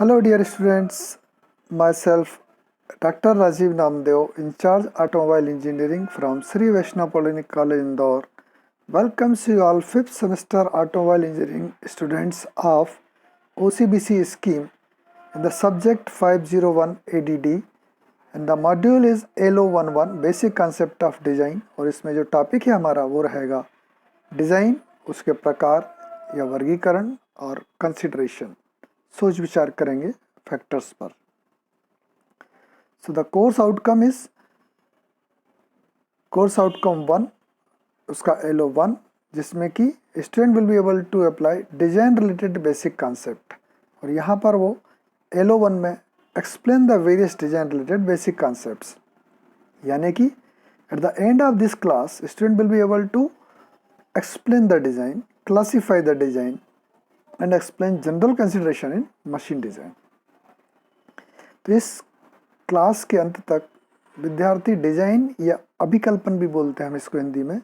Hello dear students, myself Dr. Rajiv Namdev, in charge automobile engineering from Sri Vaishnav Polytechnic College Indore, welcomes you all 5th semester automobile engineering students of OCBC scheme in the subject 501 ADD and the module is LO11 basic concept of design। और इसमें जो topic है हमारा वो रहेगा design, उसके प्रकार या वर्गीकरण और कंसिडरेशन। सोच विचार करेंगे फैक्टर्स पर। So the course outcome is course outcome 1, उसका LO1, जिसमें कि student will be able to apply design related basic concept. और यहाँ पर वो LO1 में explain the various design related basic concepts, यानी कि at the end of this class student will be able to explain the design, classify the design and explain general consideration in machine design। तो इस class के अंत तक विद्यार्थी design या अभिकल्पन भी बोलते हैं हम इसको हिंदी में,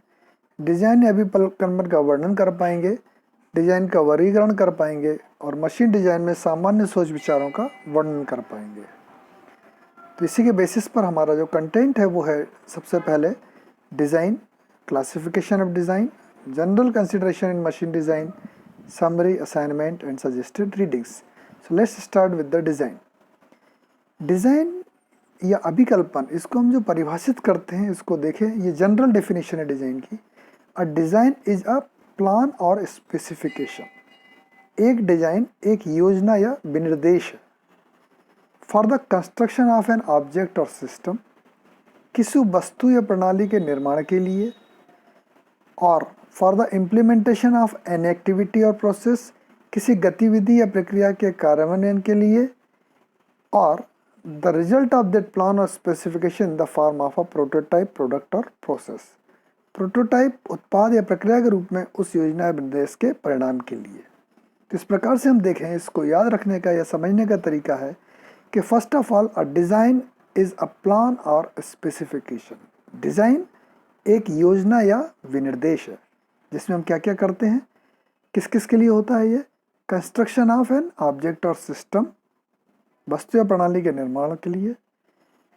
डिजाइन या अभिकल्पन का वर्णन कर पाएंगे, डिजाइन का वर्गीकरण कर पाएंगे और मशीन डिजाइन में सामान्य सोच विचारों का वर्णन कर पाएंगे। तो इसी के बेसिस पर हमारा जो कंटेंट है वो है सबसे पहले design, classification of design, general consideration in machine design, summary, assignment and suggested readings। So let's start with the design। Design या अभिकल्पन, इसको हम जो परिभाषित करते हैं इसको देखें, ये जनरल डेफिनेशन है डिज़ाइन की। A design is a plan or specification. एक डिज़ाइन एक योजना या विनिर्देश है for the construction of an object or system, किसी वस्तु या प्रणाली के निर्माण के लिए, or for the implementation of an activity or process, किसी गतिविधि या प्रक्रिया के कार्यान्वयन के लिए, or the result of that plan or specification in the form of a prototype, product or process. Prototype उत्पाद या प्रक्रिया के रूप में उस योजना या विनिर्देश के परिणाम के लिए। तो इस प्रकार से हम देखें, इसको याद रखने का या समझने का तरीका है कि first of all a design is a plan or specification. Design एक योजना या विनिर्देश है जिसमें हम क्या क्या करते हैं, किस किस के लिए होता है ये, construction of an object or system, वस्तु या प्रणाली के निर्माण के लिए,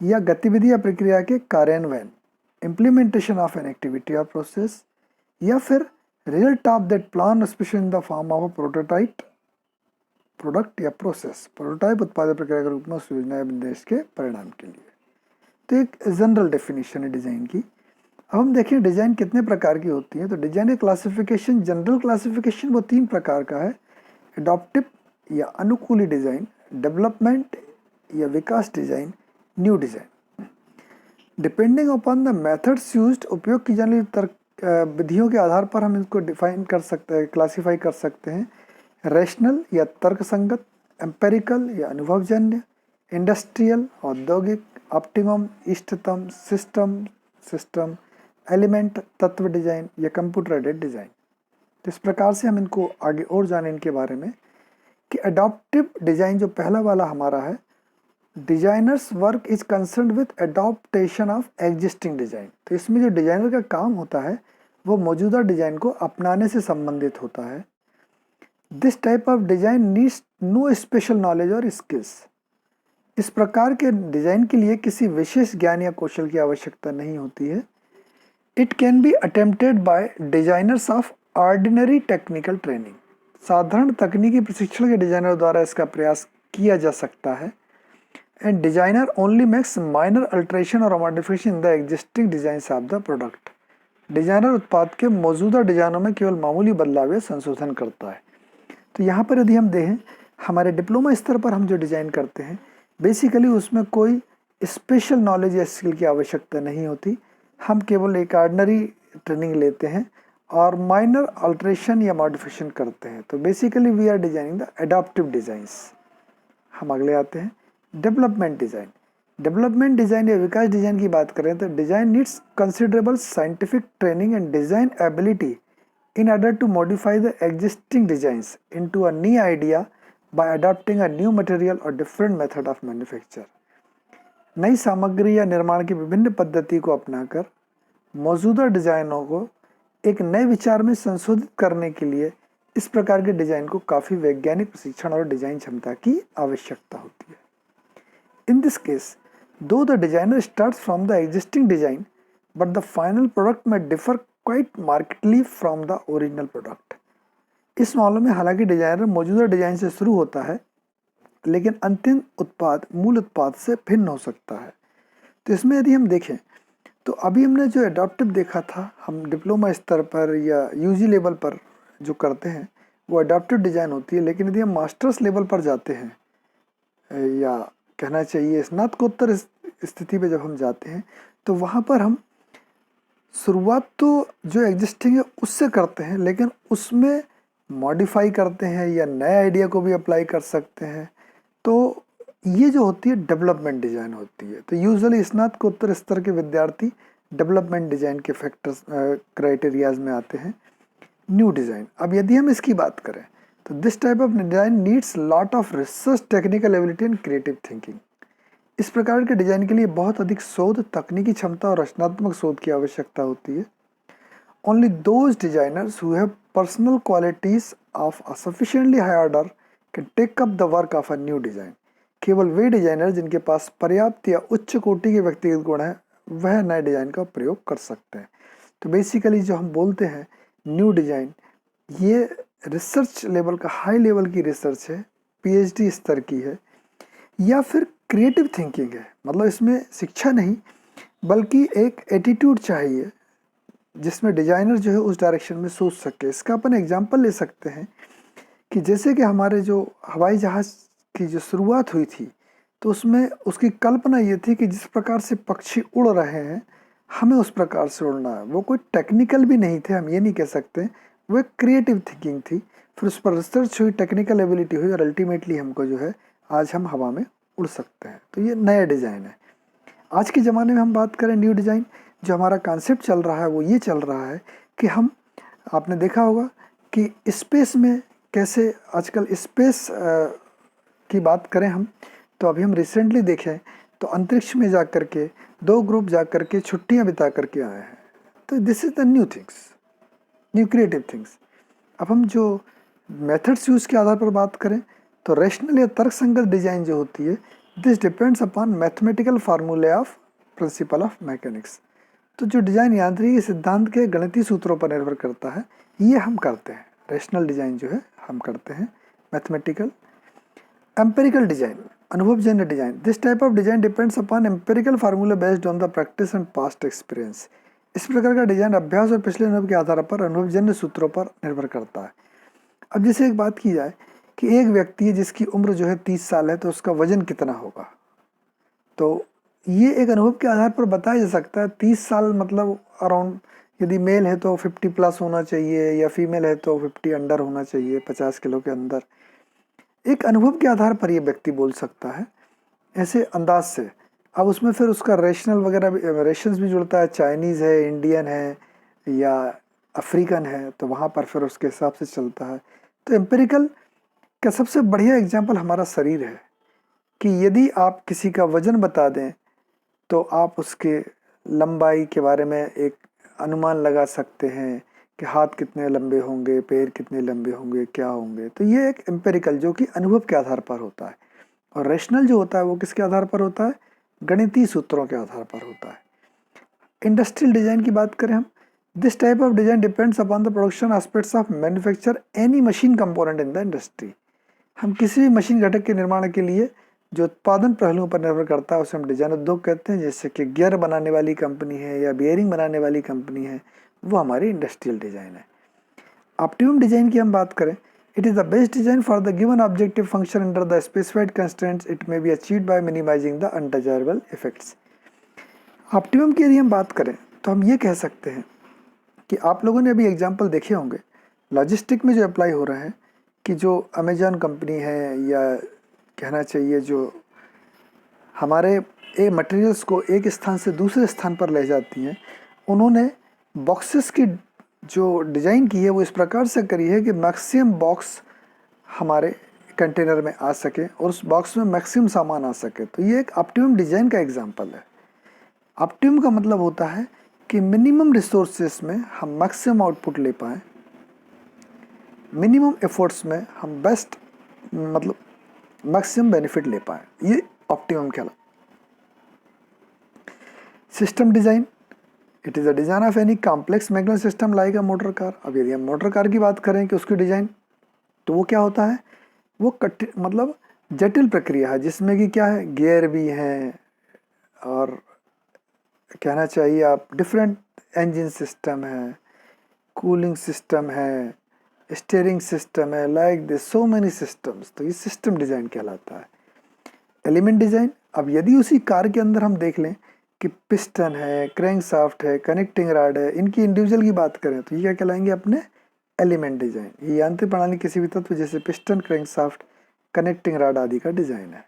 या गतिविधि या प्रक्रिया के कार्यान्वयन, implementation of an activity or process, या फिर result of that plan special in the form of a prototype, product या प्रोसेस। प्रोटोटाइप उत्पाद प्रक्रिया के रूप में उस योजना या विनिर्देश के परिणाम के लिए। तो एक जनरल डेफिनेशन है डिज़ाइन की। अब हम देखें डिज़ाइन कितने प्रकार की होती है। तो डिज़ाइन की क्लासिफिकेशन, जनरल क्लासिफिकेशन वो 3 प्रकार का है, एडॉप्टिव या अनुकूली डिज़ाइन, डेवलपमेंट या विकास design, new design. Depending upon the methods used, उपयोग की जाने वाली विधियों के आधार पर हम इसको डिफाइन कर सकते हैं, क्लासीफाई कर सकते हैं। रैशनल या तर्कसंगत, एम्पेरिकल या अनुभवजन्य, इंडस्ट्रियल औद्योगिक, ऑप्टिमम इष्टतम, सिस्टम एलिमेंट, तत्व डिज़ाइन या कंप्यूटर एडेड डिज़ाइन। तो इस प्रकार से हम इनको आगे और जाने इनके बारे में कि एडॉप्टिव डिज़ाइन जो पहला वाला हमारा है, designers work is concern with adaptation of existing design. तो इसमें जो डिज़ाइनर का काम होता है वो मौजूदा डिज़ाइन को अपनाने से संबंधित होता है। This type of design needs no special knowledge और स्किल्स। इस प्रकार के डिज़ाइन के लिए किसी विशेष ज्ञान या कौशल की आवश्यकता नहीं होती है। It can be attempted by designers of ordinary technical training. साधारण तकनीकी प्रशिक्षण के डिजाइनर द्वारा इसका प्रयास किया जा सकता है। And designer only makes minor alteration or modification in the existing designs of the product. Designer उत्पाद के मौजूदा डिजाइनों में केवल मामूली बदलाव या संशोधन करता है। तो यहाँ पर यदि हम देखें, हमारे डिप्लोमा स्तर पर हम जो डिज़ाइन करते हैं बेसिकली उसमें कोई स्पेशल नॉलेज या स्किल की आवश्यकता नहीं होती। हम केवल एक ऑर्डिनरी ट्रेनिंग लेते हैं और माइनर अल्ट्रेशन या मॉडिफिकेशन करते हैं। तो basically we are designing the adaptive designs. हम अगले आते हैं डेवलपमेंट डिज़ाइन। डेवलपमेंट डिज़ाइन या विकास डिज़ाइन की बात करें तो design needs considerable scientific training and design ability in order to modify the existing designs into a new idea by adopting a new material or different method of manufacture। नई सामग्री या निर्माण की विभिन्न पद्धति को अपनाकर मौजूदा डिज़ाइनों को एक नए विचार में संशोधित करने के लिए इस प्रकार के डिजाइन को काफ़ी वैज्ञानिक प्रशिक्षण और डिजाइन क्षमता की आवश्यकता होती है। In this case, though the designer starts from the existing design, but the final product may differ quite markedly from the original product. इस मामले में हालांकि डिजाइनर मौजूदा डिजाइन से शुरू होता है, लेकिन अंतिम उत्पाद मूल उत्पाद से भिन्न हो सकता है। तो इसमें यदि हम देखें तो अभी हमने जो एडाप्टिव देखा था, हम डिप्लोमा स्तर पर या यूजी लेवल पर जो करते हैं वो एडाप्टिव डिजाइन होती है। लेकिन यदि हम मास्टर्स लेवल पर जाते हैं या कहना चाहिए स्नातकोत्तर स्थिति पे जब हम जाते हैं, तो वहाँ पर हम शुरुआत तो जो एग्जिस्टिंग है उससे करते हैं, लेकिन उसमें मॉडिफाई करते हैं या नए आइडिया को भी अप्लाई कर सकते हैं। तो ये जो होती है डेवलपमेंट डिज़ाइन होती है। तो यूजुअली स्नातकोत्तर स्तर के विद्यार्थी डेवलपमेंट डिज़ाइन के फैक्टर्स क्राइटेरियाज में आते हैं। न्यू डिज़ाइन, अब यदि हम इसकी बात करें तो this type of design needs lot of research, technical ability and creative thinking. इस प्रकार के डिज़ाइन के लिए बहुत अधिक शोध, तकनीकी क्षमता और रचनात्मक शोध की आवश्यकता होती है। Only those designers who have personal qualities of a sufficiently high order can take up the work of a new design. केवल वे डिजाइनर जिनके पास पर्याप्त या उच्च कोटि के व्यक्तिगत गुण हैं वह नए डिज़ाइन का प्रयोग कर सकते हैं। तो बेसिकली जो हम बोलते हैं न्यू डिज़ाइन, ये रिसर्च लेवल का, हाई लेवल की रिसर्च है, पीएचडी स्तर की है, या फिर क्रिएटिव थिंकिंग है। मतलब इसमें शिक्षा नहीं बल्कि एक एटीट्यूड चाहिए जिसमें डिजाइनर जो है उस डायरेक्शन में सोच सके। इसका अपन एग्जांपल ले सकते हैं कि जैसे कि हमारे जो हवाई जहाज़ की जो शुरुआत हुई थी, तो उसमें उसकी कल्पना ये थी कि जिस प्रकार से पक्षी उड़ रहे हैं हमें उस प्रकार से उड़ना है। वो कोई टेक्निकल भी नहीं थे, हम ये नहीं कह सकते, वो एक क्रिएटिव थिंकिंग थी। फिर उस पर रिसर्च हुई, टेक्निकल एबिलिटी हुई और अल्टीमेटली हमको जो है आज हम हवा में उड़ सकते हैं। तो ये नया डिज़ाइन है। आज के ज़माने में हम बात करें न्यू डिज़ाइन, जो हमारा कॉन्सेप्ट चल रहा है वो ये चल रहा है कि हम, आपने देखा होगा कि स्पेस में कैसे आजकल स्पेस की बात करें हम, तो अभी हम रिसेंटली देखें तो अंतरिक्ष में जा कर के 2 ग्रुप जा कर के छुट्टियाँ बिता करके आए हैं। तो this is the new things, new creative things. अब हम जो मेथड्स यूज़ के आधार पर बात करें तो रेशनल या तर्कसंगत डिज़ाइन जो होती है, दिस डिपेंड्स अपॉन मैथमेटिकल फार्मूले ऑफ प्रिंसिपल ऑफ मैकेनिक्स। तो जो डिज़ाइन यांत्रिकी सिद्धांत के गणितीय सूत्रों पर निर्भर करता है, ये हम करते हैं। रेशनल डिज़ाइन जो है हम करते हैं, मैथमेटिकल। एम्पेरिकल डिज़ाइन, अनुभवजन्य design, this type of design depends upon empirical formula based on the practice and past experience. इस प्रकार का डिज़ाइन अभ्यास और पिछले अनुभव के आधार पर अनुभवजन्य सूत्रों पर निर्भर करता है। अब जैसे एक बात की जाए कि एक व्यक्ति है जिसकी उम्र जो है 30 साल है, तो उसका वजन कितना होगा, तो ये एक अनुभव के आधार पर बताया जा सकता है। 30 साल मतलब अराउंड, यदि मेल है तो 50 प्लस होना चाहिए या फीमेल है तो 50 अंडर होना चाहिए, 50 किलो के अंदर। एक अनुभव के आधार पर ये व्यक्ति बोल सकता है ऐसे अंदाज से। अब उसमें फिर उसका रेशनल वगैरह रेशंस भी जुड़ता है, चाइनीज़ है, इंडियन है या अफ्रीकन है, तो वहाँ पर फिर उसके हिसाब से चलता है। तो एम्पेरिकल का सबसे बढ़िया एग्जाम्पल हमारा शरीर है कि यदि आप किसी का वजन बता दें तो आप उसके लंबाई के बारे में एक अनुमान लगा सकते हैं कि हाथ कितने लंबे होंगे, पैर कितने लंबे होंगे, क्या होंगे। तो ये एक एम्पेरिकल जो कि अनुभव के आधार पर होता है। और रेशनल जो होता है वो किसके आधार पर होता है, गणितीय सूत्रों के आधार पर होता है। इंडस्ट्रियल डिज़ाइन की बात करें हम, this type of design depends upon the production aspects of manufacture any machine component in the industry. हम किसी भी मशीन घटक के निर्माण के लिए जो उत्पादन पहलुओं पर निर्भर करता है उसे हम डिजाइन उद्योग कहते हैं। जैसे कि गियर बनाने वाली कंपनी है या बियरिंग बनाने वाली कंपनी है, वो हमारी इंडस्ट्रियल डिज़ाइन है। ऑप्टिमम डिज़ाइन की हम बात करें, it is the best design for the given objective function under the specified constraints, it may be achieved by minimising the undesirable effects. Optimum की यदि हम बात करें तो हम ये कह सकते हैं कि आप लोगों ने अभी एग्जाम्पल देखे होंगे लॉजिस्टिक में जो अप्लाई हो रहा है कि जो अमेजॉन कंपनी है या कहना चाहिए जो हमारे मटेरियल्स को एक स्थान से दूसरे स्थान पर ले जाती हैं, उन्होंने बॉक्सेस की जो डिज़ाइन की है वो इस प्रकार से करी है कि मैक्सिमम बॉक्स हमारे कंटेनर में आ सके और उस बॉक्स में मैक्सिमम सामान आ सके। तो ये एक ऑप्टिमम डिज़ाइन का एग्जांपल है। ऑप्टिमम का मतलब होता है कि मिनिमम रिसोर्सेस में हम मैक्सिमम आउटपुट ले पाएँ। मिनिमम एफर्ट्स में हम बेस्ट मतलब मैक्सिमम बेनिफिट ले पाएँ, ये ऑप्टिमम कहलाता है। System design, it is a design of any complex mechanical system like a motor car. अब यदि हम मोटर कार की बात करें कि उसकी डिज़ाइन, तो वो क्या होता है, वो मतलब जटिल प्रक्रिया है जिसमें कि क्या है, गियर भी हैं और कहना चाहिए आप डिफरेंट इंजन सिस्टम है, कूलिंग सिस्टम है, स्टीयरिंग सिस्टम है, like this so many systems. तो ये सिस्टम डिज़ाइन कहलाता है। एलिमेंट डिज़ाइन, अब यदि उसी कार के अंदर हम देख लें कि पिस्टन है, क्रैंकशाफ्ट है, कनेक्टिंग रॉड है, इनकी इंडिविजुअल की बात करें तो ये क्या कहलाएंगे अपने एलिमेंट डिज़ाइन। ये यांत्रिक प्रणाली किसी भी तत्व जैसे पिस्टन, क्रैंकशाफ्ट, कनेक्टिंग रॉड आदि का डिज़ाइन है।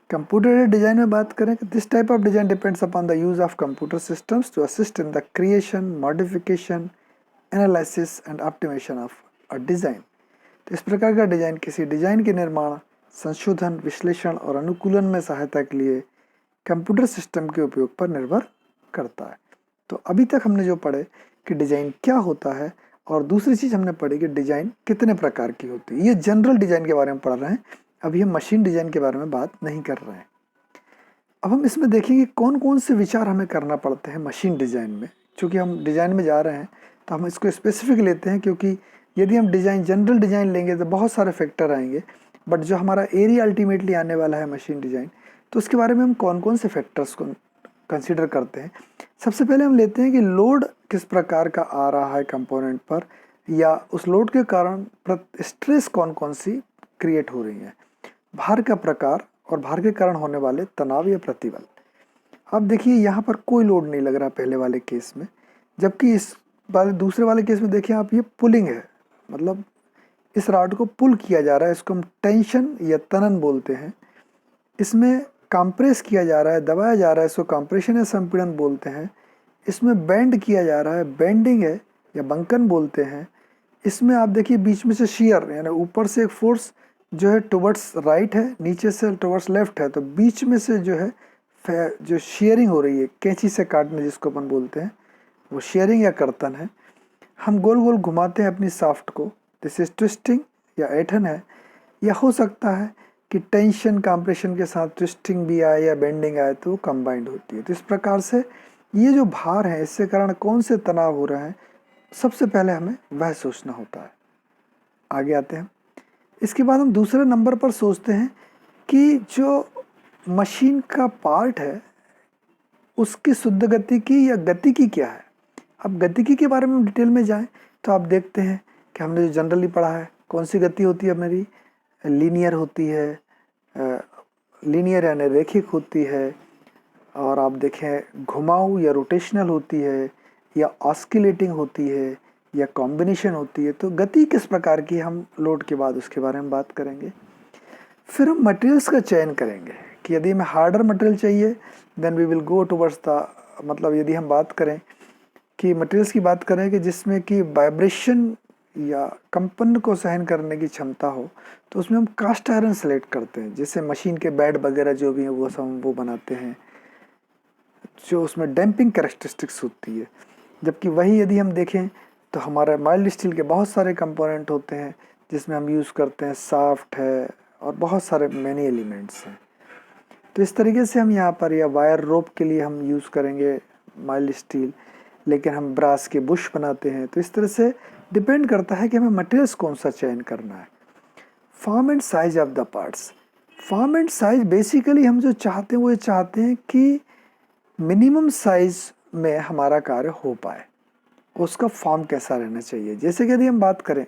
कंप्यूटर डिज़ाइन में बात करें कि this type of design depends upon the use of computer systems to assist in the creation, modification, analysis and optimisation of a design. तो इस प्रकार का डिज़ाइन किसी डिज़ाइन के निर्माण, संशोधन, विश्लेषण और अनुकूलन में सहायता के लिए कंप्यूटर सिस्टम के उपयोग पर निर्भर करता है। तो अभी तक हमने जो पढ़े कि डिज़ाइन क्या होता है, और दूसरी चीज़ हमने पढ़ी कि डिज़ाइन कितने प्रकार की होती है। ये जनरल डिज़ाइन के बारे में पढ़ रहे हैं, अभी हम मशीन डिज़ाइन के बारे में बात नहीं कर रहे हैं। अब हम इसमें देखेंगे कौन कौन से विचार हमें करना पड़ते हैं मशीन डिज़ाइन में। चूँकि हम डिज़ाइन में जा रहे हैं तो हम इसको स्पेसिफिक लेते हैं, क्योंकि यदि हम डिज़ाइन जनरल डिज़ाइन लेंगे तो बहुत सारे फैक्टर आएंगे, बट जो हमारा एरिया अल्टीमेटली आने वाला है मशीन डिज़ाइन, तो उसके बारे में हम कौन कौन से फैक्टर्स को कंसिडर करते हैं। सबसे पहले हम लेते हैं कि लोड किस प्रकार का आ रहा है कंपोनेंट पर, या उस लोड के कारण स्ट्रेस कौन कौन सी क्रिएट हो रही है, भार का प्रकार और भार के कारण होने वाले तनाव या प्रतिबल। अब देखिए यहाँ पर कोई लोड नहीं लग रहा पहले वाले केस में, जबकि इस वाले दूसरे वाले केस में देखिए आप, ये पुलिंग है, मतलब इस रॉड को पुल किया जा रहा है, इसको हम टेंशन या तनन बोलते हैं। इसमें कंप्रेस किया जा रहा है, दबाया जा रहा है, इसको कंप्रेशन या संपीड़न बोलते हैं। इसमें बेंड किया जा रहा है, बेंडिंग है या बंकन बोलते हैं। इसमें आप देखिए बीच में से शियर, यानी ऊपर से एक फोर्स जो है टुवर्ड्स राइट है, नीचे से टुवर्ड्स लेफ्ट है, तो बीच में से जो है जो शेयरिंग हो रही है, कैंची से काटने जिसको अपन बोलते हैं, वो शेयरिंग या कर्तन है। हम गोल गोल घुमाते हैं अपनी शाफ्ट को, दिस इज ट्विस्टिंग या ऐठन है। या हो सकता है कि टेंशन कंप्रेशन के साथ ट्विस्टिंग भी आए या बेंडिंग आए तो वो कंबाइंड होती है। तो इस प्रकार से ये जो भार है, इससे कारण कौन से तनाव हो रहे हैं, सबसे पहले हमें वह सोचना होता है। आगे आते हैं, इसके बाद हम दूसरे नंबर पर सोचते हैं कि जो मशीन का पार्ट है उसकी शुद्ध गतिकी या गतिकी क्या है। अब गतिकी के बारे में डिटेल में जाएं तो आप देखते हैं कि हमने जो जनरली पढ़ा है, कौन सी गति होती है मेरी, लीनियर होती है, लीनियर यानी रेखिक होती है, और आप देखें घुमाऊ या रोटेशनल होती है, या ऑस्किलेटिंग होती है, या कॉम्बिनेशन होती है। तो गति किस प्रकार की, हम लोड के बाद उसके बारे में बात करेंगे। फिर हम मटेरियल्स का चयन करेंगे कि यदि हमें हार्डर मटेरियल चाहिए then we will go towards the, मतलब यदि हम बात करें कि मटेरियल्स की बात करें कि जिसमें कि वाइब्रेशन या कंपन को सहन करने की क्षमता हो, तो उसमें हम कास्ट आयरन सेलेक्ट करते हैं। जैसे मशीन के बेड वगैरह जो भी हैं वो सब हम वो बनाते हैं, जो उसमें डैम्पिंग कैरेक्टरिस्टिक्स होती है। जबकि वही यदि हम देखें तो हमारा माइल्ड स्टील के बहुत सारे कंपोनेंट होते हैं जिसमें हम यूज़ करते हैं, साफ्ट है और बहुत सारे मैनी एलिमेंट्स हैं। तो इस तरीके से हम यहाँ पर, या वायर रोप के लिए हम यूज़ करेंगे माइल्ड स्टील, लेकिन हम ब्रास के बुश बनाते हैं। तो इस तरह से डिपेंड करता है कि हमें मटेरियल्स कौन सा चयन करना है। Form and size of the parts, form and size basically हम जो चाहते हैं वो ये चाहते हैं कि मिनिमम साइज में हमारा कार्य हो पाए, उसका फॉर्म कैसा रहना चाहिए। जैसे कि यदि हम बात करें,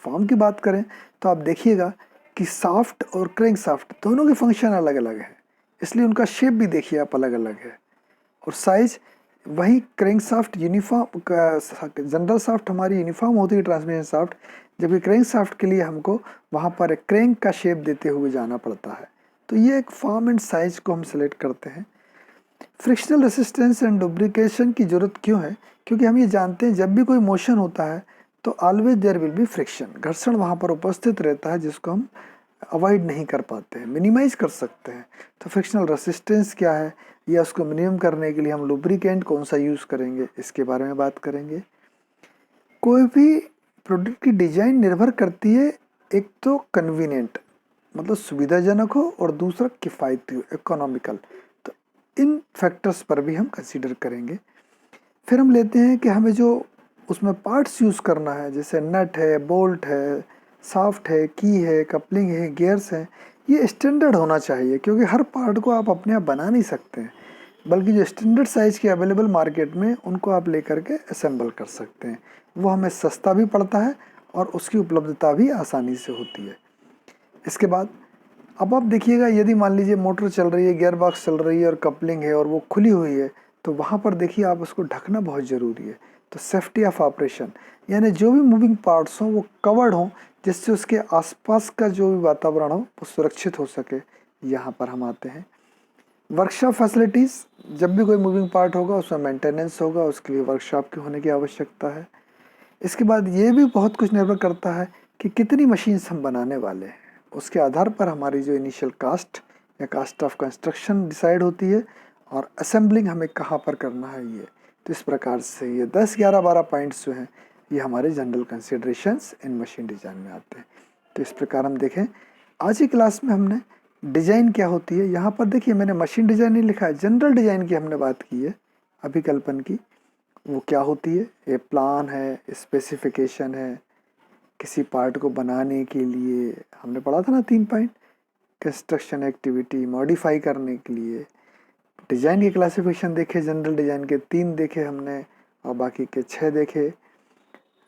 फॉर्म की बात करें, तो आप देखिएगा कि साफ्ट और क्रैंक साफ्ट दोनों के फंक्शन अलग अलग हैं, इसलिए उनका शेप भी देखिए आप अलग अलग है। और साइज वही crank shaft uniform, general shaft हमारी यूनिफॉर्म होती है ट्रांसमिशन साफ्ट, जबकि क्रैंक साफ्ट के लिए हमको वहाँ पर एक क्रैंक का शेप देते हुए जाना पड़ता है। तो ये एक फॉर्म एंड साइज को हम सेलेक्ट करते हैं। फ्रिक्शनल रेसिस्टेंस एंड लुब्रिकेशन की ज़रूरत क्यों है, क्योंकि हम ये जानते हैं जब भी कोई मोशन होता है तो always there will be friction, घर्षण वहाँ पर उपस्थित रहता है, जिसको हम अवॉइड नहीं कर पाते हैं, मिनिमाइज कर सकते हैं। तो फ्रिक्शनल रेसिस्टेंस क्या है, या उसको मिनिमम करने के लिए हम लुब्रिकेंट कौन सा यूज़ करेंगे, इसके बारे में बात करेंगे। कोई भी प्रोडक्ट की डिजाइन निर्भर करती है एक तो कन्वीनियंट मतलब सुविधाजनक हो और दूसरा किफ़ायती हो, इकोनॉमिकल। तो इन फैक्टर्स पर भी हम कंसीडर करेंगे। फिर हम लेते हैं कि हमें जो उसमें पार्ट्स यूज़ करना है, जैसे नट है, बोल्ट है, शाफ्ट है, की है, कपलिंग है, गियर्स है, ये स्टैंडर्ड होना चाहिए, क्योंकि हर पार्ट को आप अपने आप बना नहीं सकते हैं, बल्कि जो स्टैंडर्ड साइज़ के अवेलेबल मार्केट में उनको आप लेकर के असेंबल कर सकते हैं। वो हमें सस्ता भी पड़ता है और उसकी उपलब्धता भी आसानी से होती है। इसके बाद अब आप देखिएगा, यदि मान लीजिए मोटर चल रही है, गियर बॉक्स चल रही है और कपलिंग है और वो खुली हुई है, तो वहाँ पर देखिए आप उसको ढकना बहुत ज़रूरी है। तो सेफ्टी ऑफ ऑपरेशन, यानी जो भी मूविंग पार्ट्स हों वो कवर्ड हों, जिससे उसके आसपास का जो भी वातावरण हो वो सुरक्षित हो सके। यहाँ पर हम आते हैं वर्कशॉप फैसिलिटीज़। जब भी कोई मूविंग पार्ट होगा उसमें मेंटेनेंस होगा, उसके लिए वर्कशॉप की होने की आवश्यकता है। इसके बाद ये भी बहुत कुछ निर्भर करता है कि कितनी मशीन्स हम बनाने वाले हैं, उसके आधार पर हमारी जो इनिशियल कास्ट या कास्ट ऑफ कंस्ट्रक्शन डिसाइड होती है और असेंबलिंग हमें कहाँ पर करना है ये। तो इस प्रकार से ये 10, 11, 12 पॉइंट्स जो हैं ये हमारे जनरल कंसिडरेशंस इन मशीन डिज़ाइन में आते हैं। तो इस प्रकार हम देखें, आज की क्लास में हमने डिज़ाइन क्या होती है, यहाँ पर देखिए मैंने मशीन डिज़ाइन नहीं लिखा है, जनरल डिज़ाइन की हमने बात की है, अभिकल्पन की। वो क्या होती है, ये प्लान है, स्पेसिफिकेशन है, किसी पार्ट को बनाने के लिए हमने पढ़ा था ना 3 पॉइंट, कंस्ट्रक्शन एक्टिविटी, मॉडिफाई करने के लिए। डिज़ाइन के क्लासिफिकेशन देखे, जनरल डिज़ाइन के 3 देखे हमने और बाकी के 6 देखे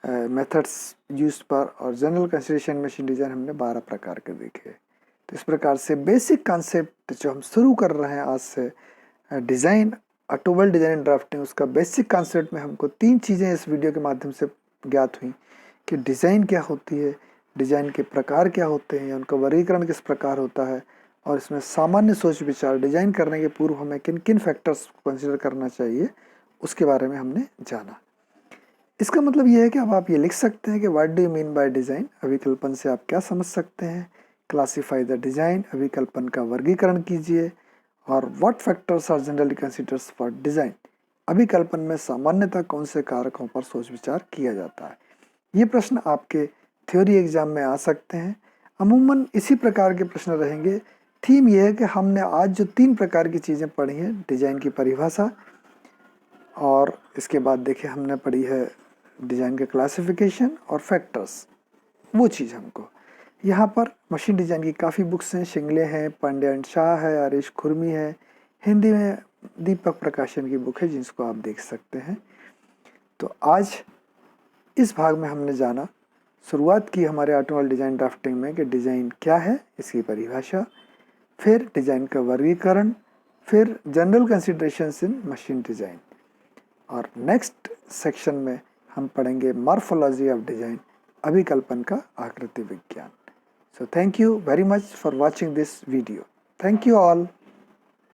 मेथड्स यूज पर, और जनरल कंसिडरेशन मशीन डिज़ाइन हमने 12 प्रकार के देखे। तो इस प्रकार से बेसिक कॉन्सेप्ट जो हम शुरू कर रहे हैं आज से, डिज़ाइन ऑटोमोबाइल डिज़ाइन ड्राफ्टिंग, उसका बेसिक कॉन्सेप्ट में हमको 3 चीज़ें इस वीडियो के माध्यम से ज्ञात हुई कि डिज़ाइन क्या होती है, डिज़ाइन के प्रकार क्या होते हैं, उनका वर्गीकरण किस प्रकार होता है, और इसमें सामान्य सोच विचार, डिज़ाइन करने के पूर्व हमें किन किन फैक्टर्स को कंसिडर करना चाहिए, उसके बारे में हमने जाना। इसका मतलब ये है कि अब आप ये लिख सकते हैं कि what do you mean by design, अभिकल्पन से आप क्या समझ सकते हैं। क्लासीफाई द डिज़ाइन, अभिकल्पन का वर्गीकरण कीजिए। और what factors are generally considers for design, अभिकल्पन में सामान्यतः कौन से कारकों पर सोच विचार किया जाता है। ये प्रश्न आपके थ्योरी एग्जाम में आ सकते हैं। अमूमन इसी प्रकार के प्रश्न रहेंगे। थीम ये है कि हमने आज जो 3 प्रकार की चीज़ें पढ़ी हैं, डिज़ाइन की परिभाषा, और इसके बाद देखिए हमने पढ़ी है डिज़ाइन के क्लासिफिकेशन और फैक्टर्स, वो चीज़ हमको यहाँ पर मशीन डिज़ाइन की काफ़ी बुक्स हैं, शिंगले हैं, पांडे एंड शाह है, आरिश खुरमी है, हिंदी में दीपक प्रकाशन की बुक है जिसको आप देख सकते हैं। तो आज इस भाग में हमने जाना, शुरुआत की हमारे ऑटोमोबाइल डिज़ाइन ड्राफ्टिंग में कि डिज़ाइन क्या है, इसकी परिभाषा, फिर डिज़ाइन का वर्गीकरण, फिर जनरल कंसिडरेशंस इन मशीन डिज़ाइन, और नेक्स्ट सेक्शन में हम पढ़ेंगे मॉर्फोलॉजी ऑफ डिज़ाइन, अभिकल्पन का आकृति विज्ञान। So thank you very much for watching this video. Thank you all.